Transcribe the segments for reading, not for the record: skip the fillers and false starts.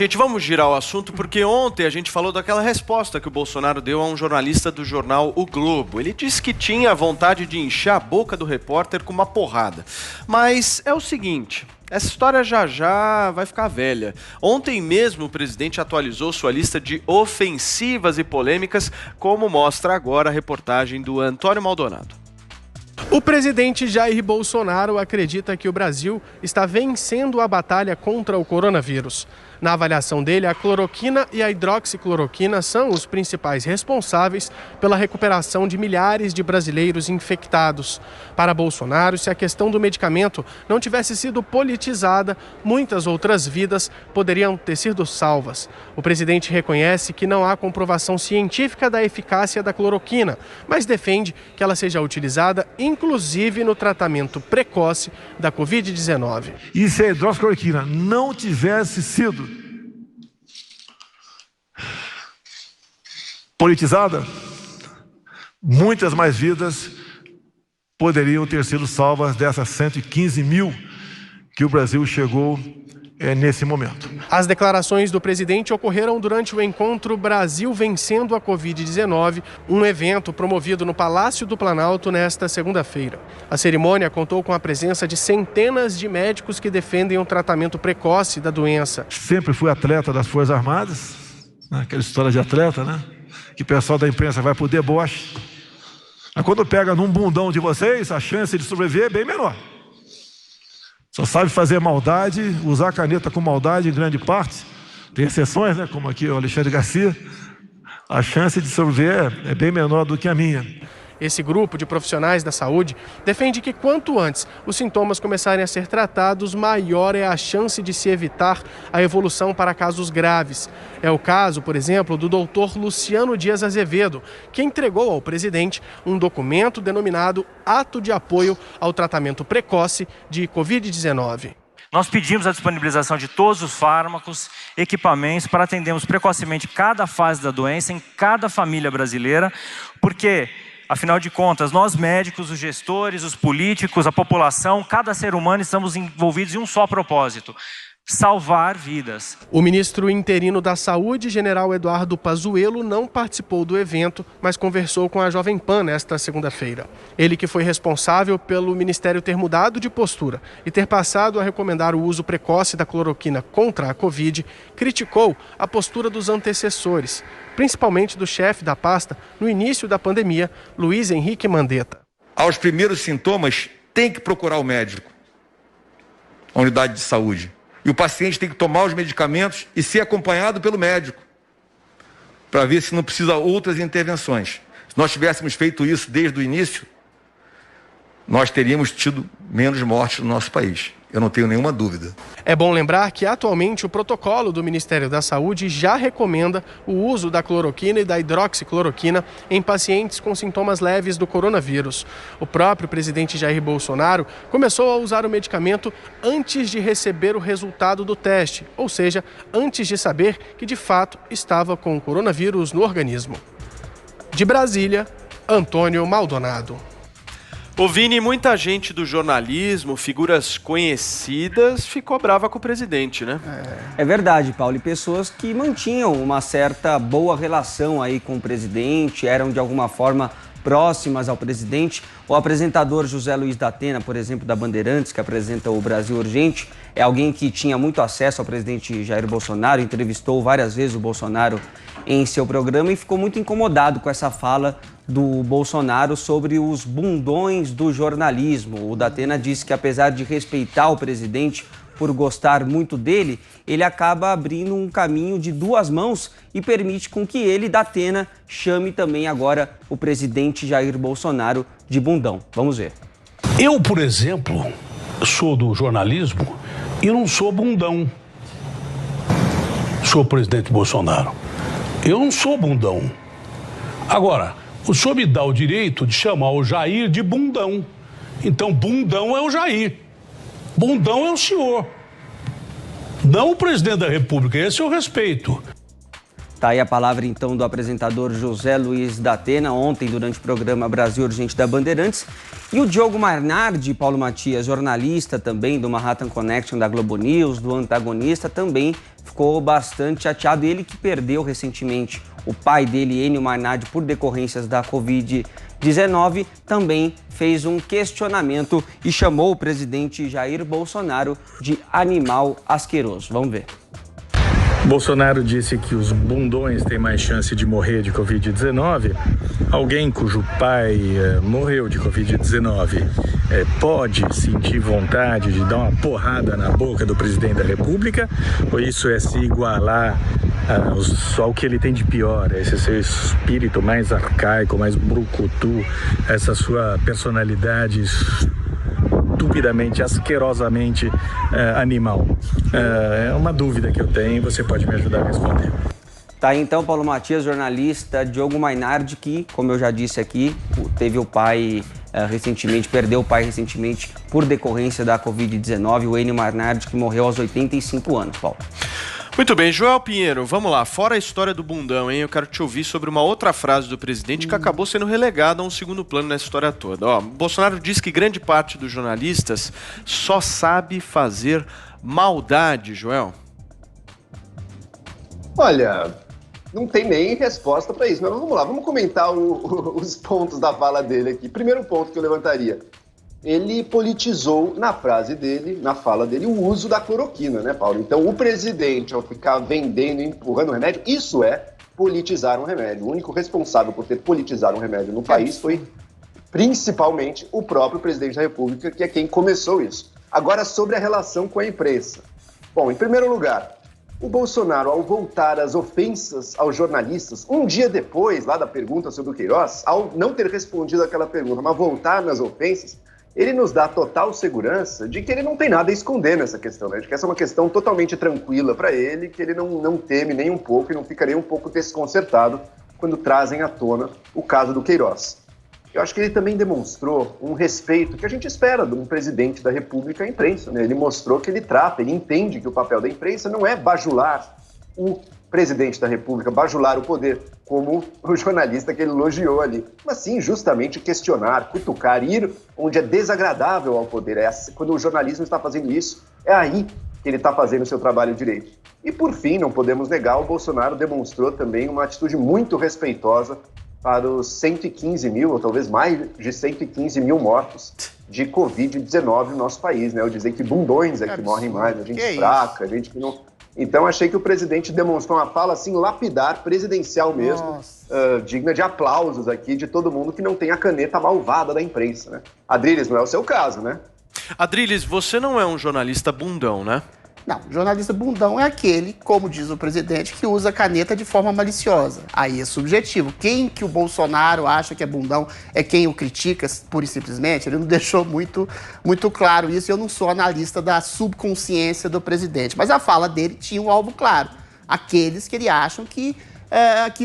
Gente, vamos girar o assunto porque ontem a gente falou daquela resposta que o Bolsonaro deu a um jornalista do jornal O Globo. Ele disse que tinha vontade de inchar a boca do repórter com uma porrada. Mas é o seguinte, essa história já vai ficar velha. Ontem mesmo o presidente atualizou sua lista de ofensivas e polêmicas, como mostra agora a reportagem do Antônio Maldonado. O presidente Jair Bolsonaro acredita que o Brasil está vencendo a batalha contra o coronavírus. Na avaliação dele, a cloroquina e a hidroxicloroquina são os principais responsáveis pela recuperação de milhares de brasileiros infectados. Para Bolsonaro, se a questão do medicamento não tivesse sido politizada, muitas outras vidas poderiam ter sido salvas. O presidente reconhece que não há comprovação científica da eficácia da cloroquina, mas defende que ela seja utilizada inclusive no tratamento precoce da Covid-19. E se a hidroxicloroquina não tivesse sido politizada, muitas mais vidas poderiam ter sido salvas dessas 115 mil que o Brasil chegou nesse momento. As declarações do presidente ocorreram durante o encontro Brasil Vencendo a Covid-19, um evento promovido no Palácio do Planalto nesta segunda-feira. A cerimônia contou com a presença de centenas de médicos que defendem um tratamento precoce da doença. Sempre fui atleta das Forças Armadas, aquela história de atleta, né? Que o pessoal da imprensa vai pro deboche. Mas quando pega num bundão de vocês, a chance de sobreviver é bem menor. Só sabe fazer maldade, usar caneta com maldade em grande parte. Tem exceções, né? Como aqui o Alexandre Garcia. A chance de sobreviver é bem menor do que a minha. Esse grupo de profissionais da saúde defende que quanto antes os sintomas começarem a ser tratados, maior é a chance de se evitar a evolução para casos graves. É o caso, por exemplo, do Dr. Luciano Dias Azevedo, que entregou ao presidente um documento denominado Ato de Apoio ao Tratamento Precoce de Covid-19. Nós pedimos a disponibilização de todos os fármacos, equipamentos para atendermos precocemente cada fase da doença em cada família brasileira, porque afinal de contas, nós médicos, os gestores, os políticos, a população, cada ser humano estamos envolvidos em um só propósito: salvar vidas. O ministro interino da Saúde, general Eduardo Pazuello, não participou do evento, mas conversou com a Jovem Pan nesta segunda-feira. Ele, que foi responsável pelo Ministério ter mudado de postura e ter passado a recomendar o uso precoce da cloroquina contra a Covid, criticou a postura dos antecessores, principalmente do chefe da pasta no início da pandemia, Luiz Henrique Mandetta. Aos primeiros sintomas, tem que procurar o médico, a unidade de saúde. E o paciente tem que tomar os medicamentos e ser acompanhado pelo médico, para ver se não precisa outras intervenções. Se nós tivéssemos feito isso desde o início, nós teríamos tido menos mortes no nosso país. Eu não tenho nenhuma dúvida. É bom lembrar que atualmente o protocolo do Ministério da Saúde já recomenda o uso da cloroquina e da hidroxicloroquina em pacientes com sintomas leves do coronavírus. O próprio presidente Jair Bolsonaro começou a usar o medicamento antes de receber o resultado do teste, ou seja, antes de saber que de fato estava com o coronavírus no organismo. De Brasília, Antônio Maldonado. Ô Vini, muita gente do jornalismo, figuras conhecidas, ficou brava com o presidente, né? É verdade, Paulo. E pessoas que mantinham uma certa boa relação aí com o presidente, eram de alguma forma próximas ao presidente. O apresentador José Luiz da Atena, por exemplo, da Bandeirantes, que apresenta o Brasil Urgente, é alguém que tinha muito acesso ao presidente Jair Bolsonaro, entrevistou várias vezes o Bolsonaro em seu programa e ficou muito incomodado com essa fala do Bolsonaro sobre os bundões do jornalismo. O da Atena disse que, apesar de respeitar o presidente por gostar muito dele, ele acaba abrindo um caminho de duas mãos e permite com que ele, da Atena, chame também agora o presidente Jair Bolsonaro de bundão. Vamos ver. Eu, por exemplo, sou do jornalismo e não sou bundão. Sou o presidente Bolsonaro. Eu não sou bundão. Agora, o senhor me dá o direito de chamar o Jair de bundão. Então, bundão é o Jair. Bundão é o senhor. Não o presidente da República. Esse eu respeito. Tá aí a palavra, então, do apresentador José Luiz da Atena, ontem, durante o programa Brasil Urgente da Bandeirantes. E o Diogo Mainardi, Paulo Matias, jornalista também do Manhattan Connection da Globo News, do Antagonista, também ficou bastante chateado. Ele que perdeu recentemente o pai dele, Enio Mainardi, por decorrências da Covid-19, também fez um questionamento e chamou o presidente Jair Bolsonaro de animal asqueroso. Vamos ver. Bolsonaro disse que os bundões têm mais chance de morrer de Covid-19. Alguém cujo pai morreu de Covid-19 pode sentir vontade de dar uma porrada na boca do presidente da República? Ou isso é se igualar ao que ele tem de pior, esse seu espírito mais arcaico, mais brucutu, essa sua personalidade estupidamente, asquerosamente animal? É uma dúvida que eu tenho, você pode me ajudar a responder. Tá aí então Paulo Matias, jornalista, Diogo Mainardi, que, como eu já disse aqui, teve o pai recentemente, perdeu o pai recentemente por decorrência da Covid-19, o Enio Mainardi, que morreu aos 85 anos, Paulo. Muito bem, Joel Pinheiro, vamos lá. Fora a história do bundão, hein? Eu quero te ouvir sobre uma outra frase do presidente que acabou sendo relegada a um segundo plano nessa história toda. Ó, Bolsonaro diz que grande parte dos jornalistas só sabe fazer maldade, Joel. Olha, não tem nem resposta para isso, mas vamos lá, vamos comentar os pontos da fala dele aqui. Primeiro ponto que eu levantaria. Ele politizou na frase dele, na fala dele, o uso da cloroquina, né, Paulo? Então, o presidente, ao ficar vendendo e empurrando o remédio, isso é politizar um remédio. O único responsável por ter politizado um remédio no país foi, principalmente, o próprio presidente da República, que é quem começou isso. Agora, sobre a relação com a imprensa. Bom, em primeiro lugar, o Bolsonaro, ao voltar às ofensas aos jornalistas, um dia depois, lá da pergunta sobre o Queiroz, ao não ter respondido aquela pergunta, mas voltar nas ofensas, ele nos dá total segurança de que ele não tem nada a esconder nessa questão, né? De que essa é uma questão totalmente tranquila para ele, que ele não teme nem um pouco e não fica nem um pouco desconcertado quando trazem à tona o caso do Queiroz. Eu acho que ele também demonstrou um respeito que a gente espera de um presidente da República à imprensa, né? Ele mostrou que ele entende que o papel da imprensa não é bajular o presidente da República, bajular o poder, como o jornalista que ele elogiou ali, mas sim justamente questionar, cutucar, ir onde é desagradável ao poder. Quando o jornalismo está fazendo isso, é aí que ele está fazendo o seu trabalho direito. E por fim, não podemos negar, o Bolsonaro demonstrou também uma atitude muito respeitosa para os 115 mil, ou talvez mais de 115 mil mortos de Covid-19 no nosso país, né? Eu dizer que bundões é que morrem mais, a gente fraca, a gente que não... Então, achei que o presidente demonstrou uma fala, assim, lapidar, presidencial mesmo, digna de aplausos aqui de todo mundo que não tem a caneta malvada da imprensa, né? Adriles, não é o seu caso, né? Adriles, você não é um jornalista bundão, né? Não, jornalista bundão é aquele, como diz o presidente, que usa caneta de forma maliciosa. Aí é subjetivo. Quem que o Bolsonaro acha que é bundão é quem o critica, pura e simplesmente. Ele não deixou muito claro isso. Eu não sou analista da subconsciência do presidente. Mas a fala dele tinha um alvo claro. Aqueles que ele acham que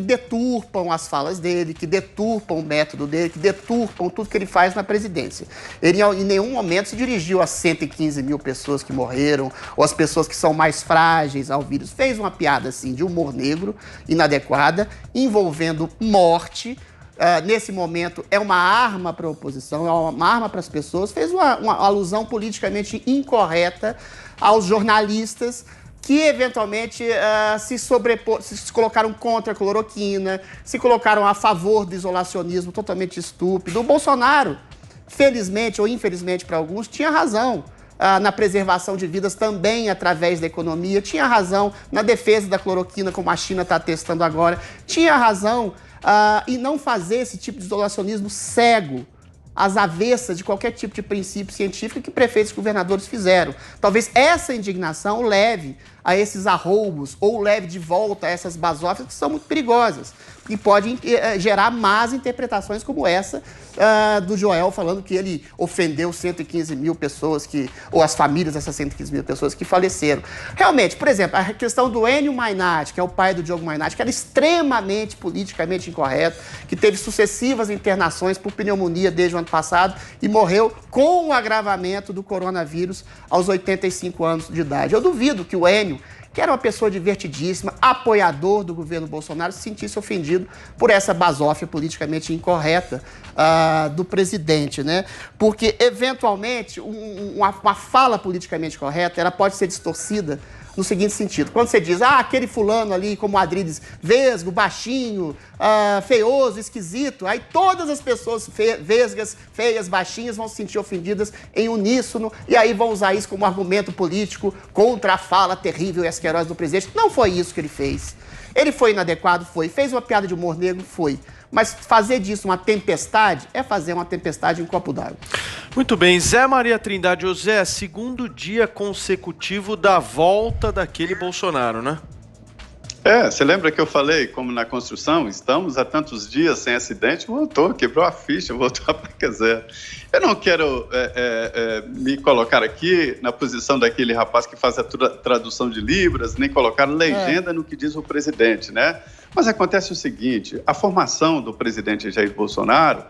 deturpam as falas dele, que deturpam o método dele, que deturpam tudo que ele faz na presidência. Ele em nenhum momento se dirigiu às 115 mil pessoas que morreram, ou às pessoas que são mais frágeis ao vírus. Fez uma piada, assim, de humor negro, inadequada, envolvendo morte. Nesse momento, é uma arma para a oposição, é uma arma para as pessoas. Fez uma alusão politicamente incorreta aos jornalistas, que eventualmente se colocaram contra a cloroquina, se colocaram a favor do isolacionismo totalmente estúpido. O Bolsonaro, felizmente ou infelizmente para alguns, tinha razão na preservação de vidas também através da economia, tinha razão na defesa da cloroquina, como a China está testando agora, tinha razão em não fazer esse tipo de isolacionismo cego, às avessas de qualquer tipo de princípio científico que prefeitos e governadores fizeram. Talvez essa indignação leve a esses arroubos ou leve de volta a essas basófias que são muito perigosas e podem gerar más interpretações como essa do Joel falando que ele ofendeu 115 mil pessoas ou as famílias dessas 115 mil pessoas que faleceram. Realmente, por exemplo, a questão do Enio Mainardi, que é o pai do Diogo Mainardi, que era extremamente politicamente incorreto, que teve sucessivas internações por pneumonia desde o ano passado e morreu com o agravamento do coronavírus aos 85 anos de idade. Eu duvido que o Enio, que era uma pessoa divertidíssima, apoiador do governo Bolsonaro, se sentisse ofendido por essa basófia politicamente incorreta do presidente, né? Porque, eventualmente, uma fala politicamente correta, ela pode ser distorcida no seguinte sentido. Quando você diz, aquele fulano ali, como o Adriles, vesgo, baixinho, feioso, esquisito, aí todas as pessoas vesgas, feias, baixinhas vão se sentir ofendidas em uníssono e aí vão usar isso como argumento político contra a fala terrível e asquerosa do presidente. Não foi isso que ele fez. Ele foi inadequado? Foi. Fez uma piada de humor negro? Foi. Mas fazer disso uma tempestade é fazer uma tempestade em um copo d'água. Muito bem, Zé Maria Trindade. José, segundo dia consecutivo da volta daquele Bolsonaro, né? Você lembra que eu falei, como na construção, estamos há tantos dias sem acidente, voltou, quebrou a ficha, voltou a placa zero. Eu não quero me colocar aqui na posição daquele rapaz que faz a tradução de Libras, nem colocar legenda no que diz o presidente, né? Mas acontece o seguinte, a formação do presidente Jair Bolsonaro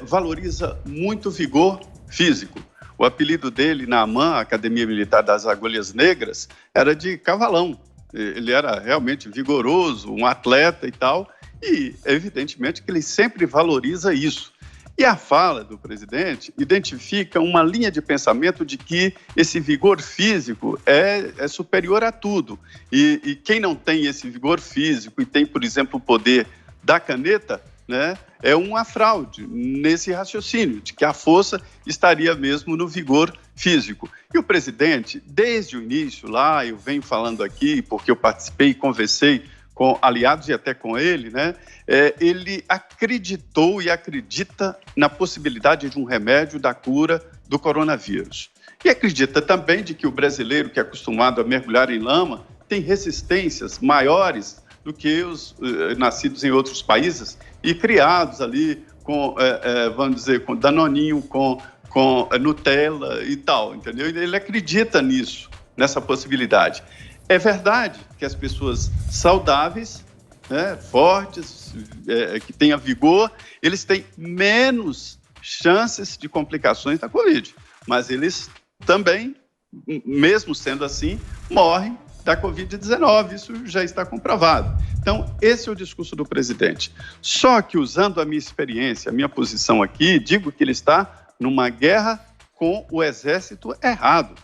valoriza muito o vigor físico. O apelido dele na AMAN, Academia Militar das Agulhas Negras, era de cavalão. Ele era realmente vigoroso, um atleta e tal, e evidentemente que ele sempre valoriza isso. E a fala do presidente identifica uma linha de pensamento de que esse vigor físico é superior a tudo. E quem não tem esse vigor físico e tem, por exemplo, o poder da caneta, né, é uma fraude nesse raciocínio, de que a força estaria mesmo no vigor físico. E o presidente, desde o início lá, eu venho falando aqui, porque eu participei e conversei com aliados e até com ele, né, ele acreditou e acredita na possibilidade de um remédio da cura do coronavírus. E acredita também de que o brasileiro, que é acostumado a mergulhar em lama, tem resistências maiores do que os nascidos em outros países e criados ali com, vamos dizer, com danoninho, com Nutella e tal, entendeu? Ele acredita nisso, nessa possibilidade. É verdade que as pessoas saudáveis, né, fortes, que tenham vigor, eles têm menos chances de complicações da Covid, mas eles também, mesmo sendo assim, morrem da Covid-19, isso já está comprovado. Então, esse é o discurso do presidente. Só que, usando a minha experiência, a minha posição aqui, digo que ele está numa guerra com o exército errado.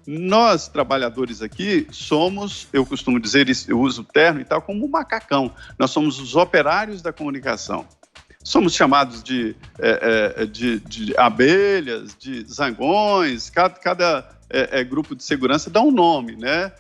Nós, trabalhadores aqui, somos, eu costumo dizer, eu uso o termo e tal, como um macacão. Nós somos os operários da comunicação. Somos chamados de abelhas, de zangões, cada grupo de segurança dá um nome, né?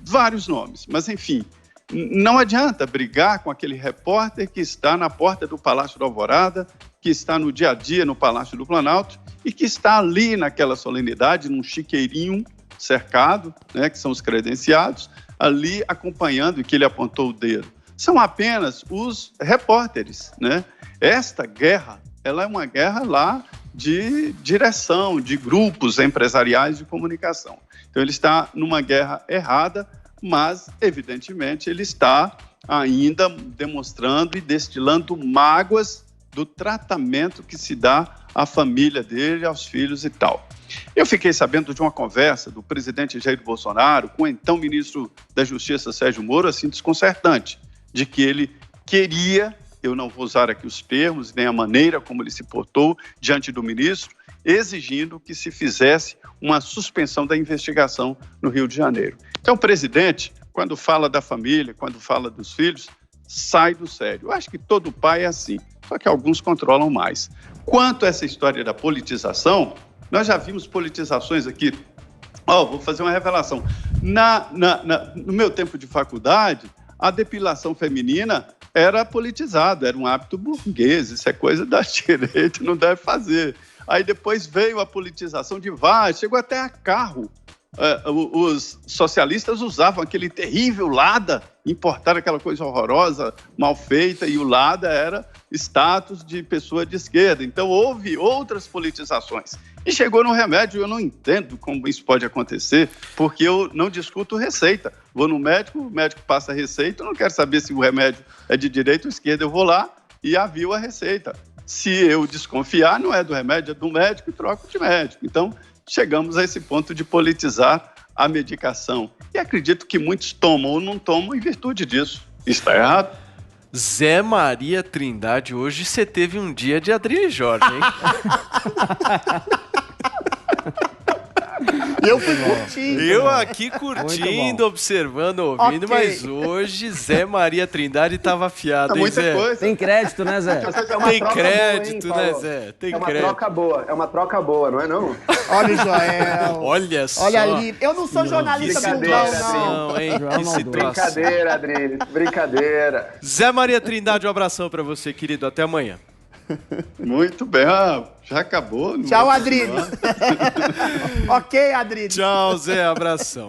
Vários nomes, mas enfim, não adianta brigar com aquele repórter que está na porta do Palácio da Alvorada, que está no dia a dia no Palácio do Planalto e que está ali naquela solenidade, num chiqueirinho cercado, né, que são os credenciados, ali acompanhando, e que ele apontou o dedo. São apenas os repórteres, né? Esta guerra, ela é uma guerra lá de direção, de grupos empresariais de comunicação. Então, ele está numa guerra errada, mas, evidentemente, ele está ainda demonstrando e destilando mágoas do tratamento que se dá à família dele, aos filhos e tal. Eu fiquei sabendo de uma conversa do presidente Jair Bolsonaro com o então ministro da Justiça, Sérgio Moro, assim, desconcertante, de que ele queria, eu não vou usar aqui os termos, nem a maneira como ele se portou diante do ministro, exigindo que se fizesse uma suspensão da investigação no Rio de Janeiro. Então, o presidente, quando fala da família, quando fala dos filhos, sai do sério. Eu acho que todo pai é assim, só que alguns controlam mais. Quanto a essa história da politização, nós já vimos politizações aqui. Vou fazer uma revelação. No meu tempo de faculdade, a depilação feminina era politizada, era um hábito burguês, isso é coisa da direita, não deve fazer. Aí depois veio a politização de vários, chegou até a carro. Os socialistas usavam aquele terrível Lada, importaram aquela coisa horrorosa, mal feita, e o Lada era status de pessoa de esquerda. Então houve outras politizações. E chegou no remédio, eu não entendo como isso pode acontecer, porque eu não discuto receita. Vou no médico, o médico passa a receita, eu não quero saber se o remédio é de direita ou esquerda, eu vou lá e avio a receita. Se eu desconfiar, não é do remédio, é do médico e troco de médico. Então, chegamos a esse ponto de politizar a medicação. E acredito que muitos tomam ou não tomam em virtude disso. Está errado? Zé Maria Trindade, hoje você teve um dia de Adriles Jorge, hein? Eu fui curtindo. Eu aqui curtindo, observando, ouvindo, Ok. mas hoje Zé Maria Trindade estava afiado, hein, Muita Zé? coisa. Tem crédito, né, Zé? É uma Tem troca crédito, boa, hein, né, Paulo? Zé? Tem É uma crédito. troca boa, é uma troca boa, não é não? Olha o Joel. Olha só. Olha ali. Eu não sou jornalista Brincadeira, bundão, não. Não, hein? Joel Que Maldoso. situação. Brincadeira, Adriles, brincadeira. Zé Maria Trindade, um abração pra você, querido. Até amanhã. Muito bem. Já acabou? Não Tchau, vai Adriles. continuar? Ok, Adriles. Tchau, Zé. Abração.